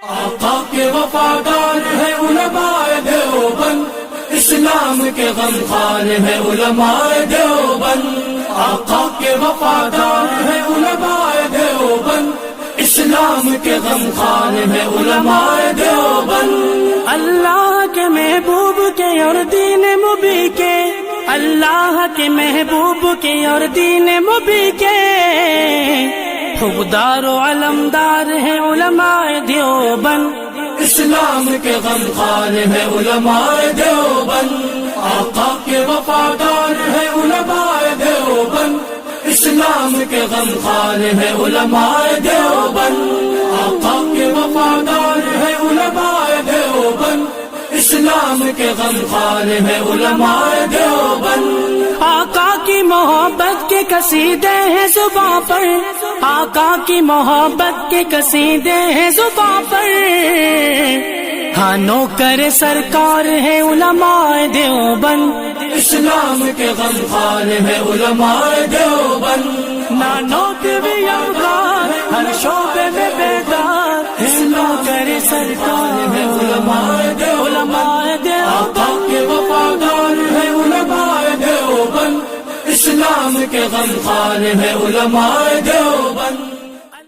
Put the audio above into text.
آقا کے وفادار ہے علماء دیوبند، اسلام کے غمخوار ہے علماء دیوبند۔ آقا کے وفادار ہے علماء دیوبند، اسلام کے غمخوار ہے علماء دیوبند۔ اللہ کے محبوب کے اور دین مبی کے، اللہ کے محبوب کے اور دین مبی کے حقدار و علمدار ہیں علماء دیوبند، اسلام کے غمخوار ہے علماء دیوبند۔ آقا کے وفادار ہے علماء دیوبند، اسلام کے غمخوار ہے علماء دیوبند۔ آقا کے وفادار ہے علماء دیوبند، اسلام کے غمخوار ہے علماء دیوبند۔ آقا کی محبت کے قصیدے ہیں زباں پر، آقا کی محبت کے قصیدے ہیں زباں پر، ہاں نوکر سرکار ہے علماء دیوبند، اسلام کے غمخوار ہے علماء دیوبند۔ نہ نوٹ بھی افغان ہر شعبے میں بیدار ہے نوکر سرکار ہے علماء دیوبند۔ آقا کے وفادار ہے علماء دیوبند، اسلام کے غمخوار ہے علماء دیوبند۔